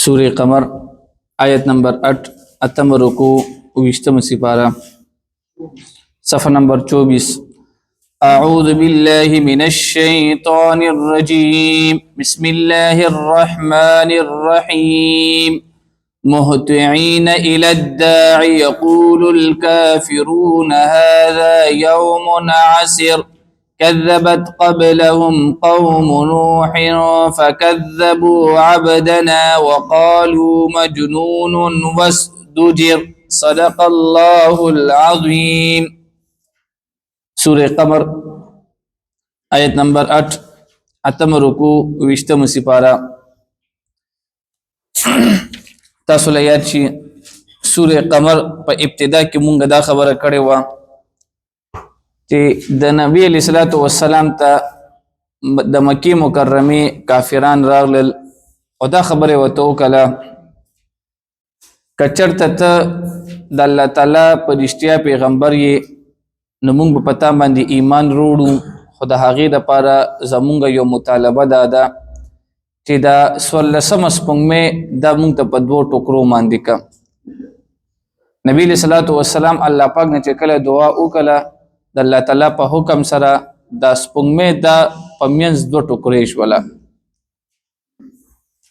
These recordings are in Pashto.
سورة قمر آیت نمبر 8 اتم رکو 20 سپارہ صفحہ نمبر 24 اعوذ باللہ من الشیطان الرجیم بسم اللہ الرحمن الرحیم مهطعين إلى الداع يقول الكافرون هذا يوم عسر كذبت قبلهم قوم نوح فكذبوا عبدنا وقالوا مجنون وازدجر صدق الله العظيم سورة قمر آیت نمبر 8 اتم رکو 20 سپارہ تاسو له یاد شي سوره قمر په ابتدا کې مونږ دا خبره کړې و چې د نبی علیہ الصلوۃ والسلام ته د مکی مکرمه کافران راغلل او دا خبره وته وکړه کچرته ته د الله تعالی په رښتیا پیغمبر یې نو مونږ په پتا باندې ایمان وروړو خدای هغه د پاره زمونږ یو مطالبه ده چې دا سولسم سپوږمۍ دا مونږ ته په دوه ټوکرو باندې کا نبی صلی الله علیه وسلم الله پاک نه چې کله دعا وکړه د الله تعالی په حکم سره دا سپوږمۍ دا پمینز دوه ټوکرې شوله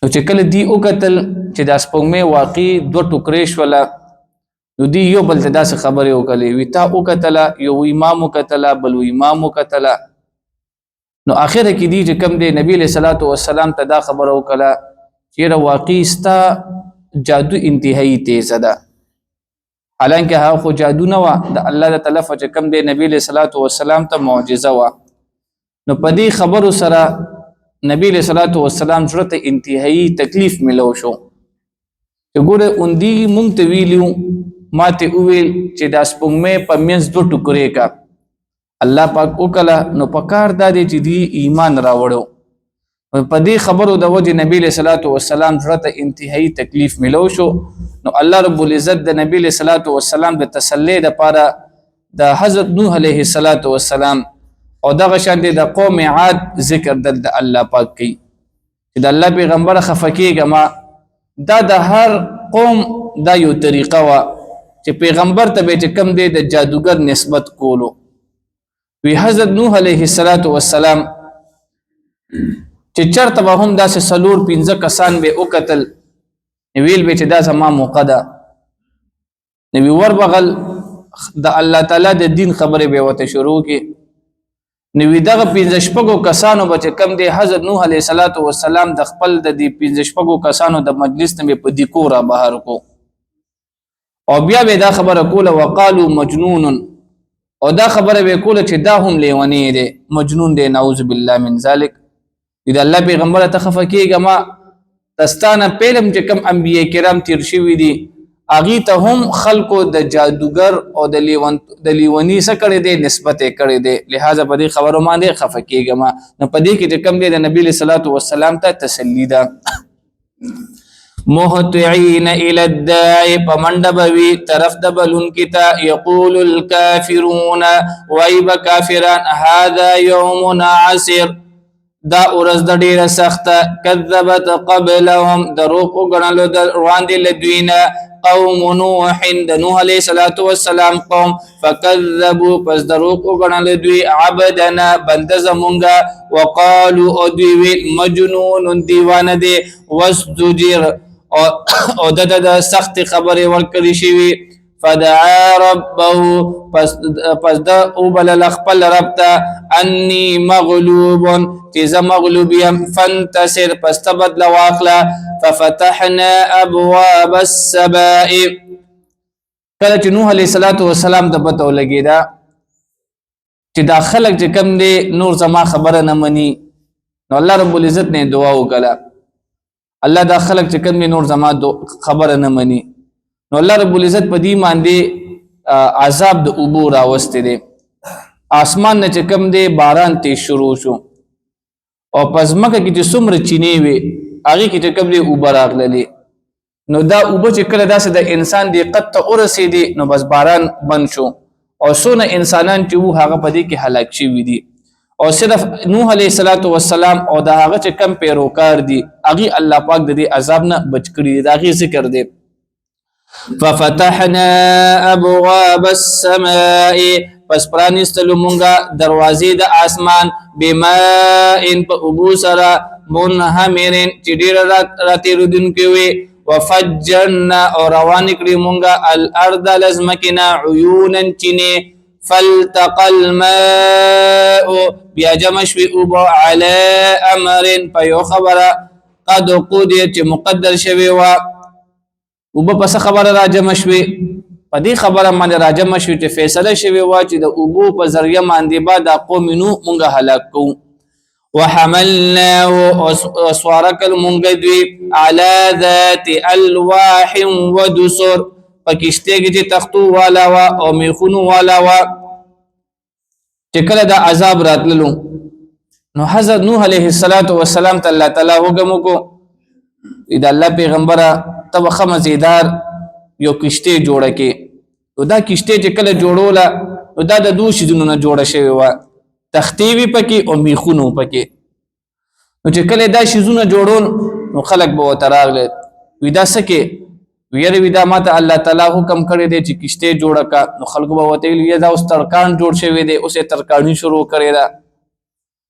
نو چې کله دی وکتل چې دا سپوږمۍ واقعي دوه ټوکرې شوله نو دی یو بل ته داسې خبرې وکړلې وی تا وکتله یو امام وکتله بل امام وکتله نو اخر کې دی چې کوم دی نبی علیہ الصلوۃ والسلام ته دا خبر وکړه چې واقعي ستا جادو انتهایی تیز ده حالانکه هغه خو جادو نه و د الله تعالی چې کوم دی نبی علیہ الصلوۃ والسلام ته معجزه و نو په دې خبرو سره نبی علیہ الصلوۃ والسلام سره ته انتهایی تکلیف ملو شو چې ګوره اوندی مونږ ته ویلو ماته ویل چې دا سپوږمۍ په منځ دوه ټوکرې کا الله پاک وکړه نو پکار دا دی چې دی ایمان راوړو په دې خبرو د وجه نبی له صلوات و سلام سره انتهایی تکلیف ملو شو نو الله رب العزت د نبی له صلوات و سلام د تسلی لپاره د حضرت نوح علیه السلام او دغه شان د قوم عاد ذکر د الله پاک کوي چې د الله پیغمبر خفکیږه ما دا د هر قوم دا یو طریقه وا چې پیغمبر ته به کم دی د جادوګر نسبت کولو وی حضرت نوح علیہ السلام چې چرته به هم داسې سلور 15 کسان به وکتل ویل به چې دا زما موقع ده نبی ور بغل د الله تعالی د دین خبره به وته شروع کی نو دغه 15 شپږو کسانو به کم دی حضرت نوح علیہ السلام د خپل د دې 15 شپږو کسانو د مجلس نه په دې کورا بهر کو او بیا به دا خبره کوله وقالو مجنون او دا خبره به کوله چې دا هم لیونی دی مجنون دی نعوذ بالله من ذلک اذا الله پیغمبر ته خفکیږه ما دستانه پیلم چې کم انبیاء کرام تیر شوی دي اغي ته هم خلقو د جادوګر او د لیونی سره کړي دي نسبت کړي دي لہذا په دې خبرو باندې خفکیږه ما نو په دې کې چې کم دی د نبی صلی الله علیه وسلم ته تسلی ده مهطعين الى الداع فمندبوي طرف دبلون کتا يقول الكافرون وایب کافران هذا يوم عسر دا ورځ د ډیره سخته کذبت قبلهم دروغ وګڼلو د وړاندې لدوینه قوم نوح د نوح علیہ الصلوۃ والسلام قوم فكذبوا پس دروغ وګڼل دوی عبدنا بند زمونږه وقالوا دوی مجنون دیوانه دی وازدجر او د سخت خبره ورکړی شوی فدعا ربه پس دا او بل خپل رب ته انی مغلوب چې زه مغلوب یم فانتصر پس تبدل واخله ففتحنا ابواب السماء کله چې نوح علیہ السلام ته پته ولګیدا چې دا خلک چې کم دی نور زما خبره نه مني نو الله رب العزت نے دعا وکړه الله دا خلق چې کوم نور زما خبره نه مني نو الله رب العزت په دې باندې عذاب د ابو راوسته دي اسمان نه چې کوم دی باران ته شروع شو او پزمکه کې چې څومره چینه وي هغه کې چې کوم دی اوبه راغلي نو دا اوبه چې کله داسې د انسان دی قد ته ورسېدي نو بس باران بند شو او څونه انسانان چې وو هغه په دې کې هلاک شوي دي او صرف نوح علیه السلام او د هغه چې کم پیروکار دي هغه الله پاک د دې عذاب نه بچ کړي دي. دا غي ذکر دی. ففتحنا ابواب السماء پس پرانستلو مونږه دروازې د اسمان بماء په ابو سرا منهمرن چې ډیر راتېرودونکي وي وفجرنا او روان کړی مونږه الارض لزمکنا عيونا چینه فالتقى الماء بیا جمع شوی اوبو علی امر پیو خبره قد قدر چې مقدر شوی و اوبو پس خبره را جمع شوی په دې خبره باندې را جمع شوی چې فیصله شوی و چې د اوبو په ذریعہ باندې با د قوم نو مونږه هلاک کو وحملناه وسوارك المنقدوي على ذات الواح ودسر پکشته کې چې تختو والا وا او میخونو والا وا چې کله دا عذاب راتللو نو حضرت نوح علیه السلام ته الله تعالی حکم کو اذا الله پیغمبره تب خمزیدار یو کشته جوړه کې او دا کشته چې کله جوړوله نو دا د دوه شیزونو نه جوړه شوی و تختیوی پکې او میخونو پکې نو چې کله دا شیزونه جوړول نو خلق به وتراغله ودا سکه ویره ودا ماته الله تعالی حکم کړی دی چې کشته جوړه کا نو خلق به وته وی دا اوس ترکان جوړ شوی دی اوسه ترکانی شروع کړی دا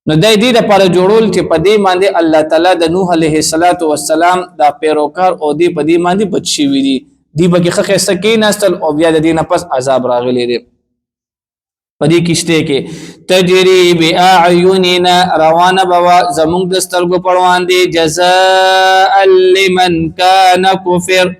نو د دې لپاره جوړول چې په دې باندې الله تعالی د نوح علیه السلام دا پیروکار او دې په دې باندې بچ شوی دي دی به خخه سکین استل او بیا د دې نه پس عذاب راغلی دی پدې کشته کې تجری باعیننا روانه بوا زمونږ د سترګو پروان دي جزاء لمن کان کفر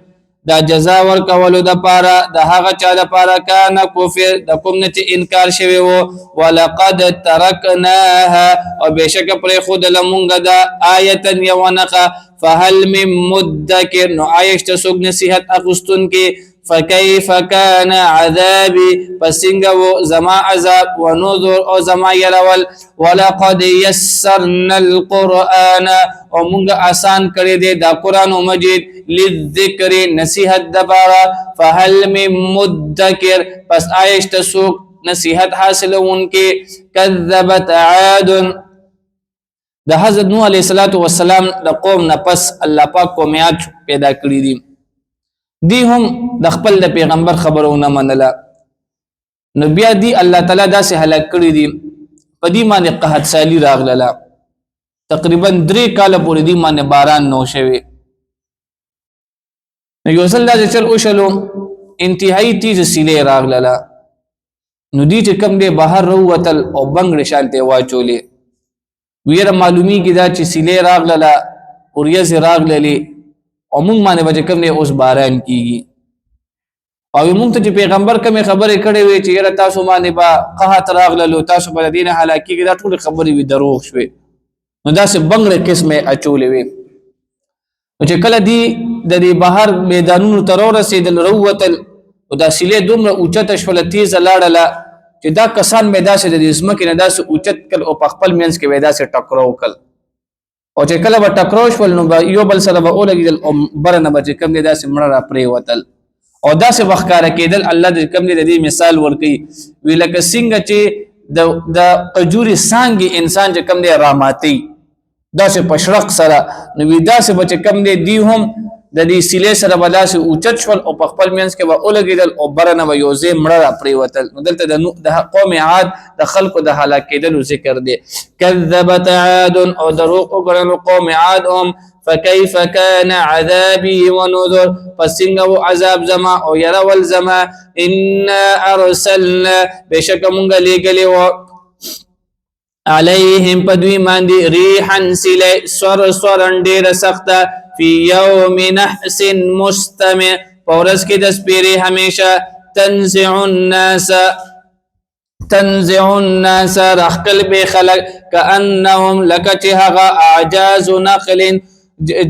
دا جزاء ورکولو د پاره د هغه چا د پاره کان کفر د کوم نه چې انکار شوی وو ولقد ترکناها او بشک پر خود لمونږ د آیه یونقه فهل من مدکر نو آیشت سوګ نصیحت اغستون کې فكيف كان عذابي فسنگو زما عذاب ونذر او زما يرول ولقد يسرنا القرآن او مونږ آسان کړی دی دا قرآن مجید للذکر نصیحت دبارا فهل من مدکر پس آیشت سوق نصیحت حاصلون کې كذبت عاد د حضرت نوح علیہ السلام د قوم نه پس الله پاک قومیات پیدا کړی دي دی هم د خپل د پیغمبر خبرونه منله نو بیا دی الله تعالی داسې هلاک کړی دي په دې باندې قحط سالی راغله تقریبا 3 کال پورې دې باندې باران نو شوی نو یو ځل د چل او شلو انتهایی تیز سیلې راغله نو دې چې کم دې بهر وروتل او بنګ شانته واچولې ویره معلومی کی دا چې سیلې راغله اوریز راغله او مونږ باندې وجه کوم نه اوس باران کیږي او مونږ ته پیغمبر کوم خبرې کړې وي چې یره تاسو باندې با قحط راغله تاسو په دینه هلاکیږي دا ټول خبرې وي دروغ شوي نو دا سه بنگړې قسمه اچولې وي نو چې کله دی د دې بهر میدانونو تر ورسېدل روتل او دا سیلې دومره اوچته شول تیز لاړله چې دا کسان مې داسې د اسمکه نه داسې اوچت کل او په خپل مینس کې ودا سه ټکرو کل او چې کله به ټکروش ول نو یو بل سره به اولګیدل او برنه به کم دي داسې مړه را پرې وتل او داسې وخکاره کېدل الله دې کم دې د مثال ورکي وی لکه څنګه چې د قجوري سانګي انسان چې کم دې راماتي داسې پشرق سره نو وی داسې به کم دې دی هم د دې سیلې سره به داسې اوچت شول او په خپل مینس کې به اولګیدل او برنه به یو ځای مړه را پرې وتل نو دلته د قوم عاد د خلکو د هلاک کېدلو ذکر دی كذبت عاد او دروغ وګڼل قوم عاد هم فكيف كان عذابي ونذر فسنگو عذاب زما او يرول زما إنا أرسلنا بشك مونږ لګلې عليهم پدوی ماندی ریحا سلی سور ډیره سخته فی یوم نحس مستمع پورس کې د سپیری همیشه تنزع الناس رخل به خلق كأنهم لكتها اعجاز نخل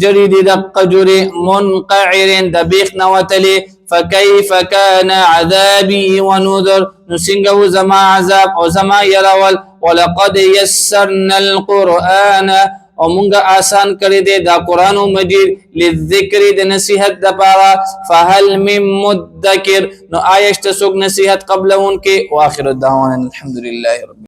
جريد دقجر منقعر دبيخ نوتلي فكيف كان عذابي ونذر نسنگو زما عذاب او زما يرول ولقد يسرنا القرآن او مونږه آسان کړی دی دا قرآن مجید للذکر د نصیحت د پاره فهل من مدکر نو آیشت سوق نصیحت قبلون کې واخر الدعوانا الحمد لله رب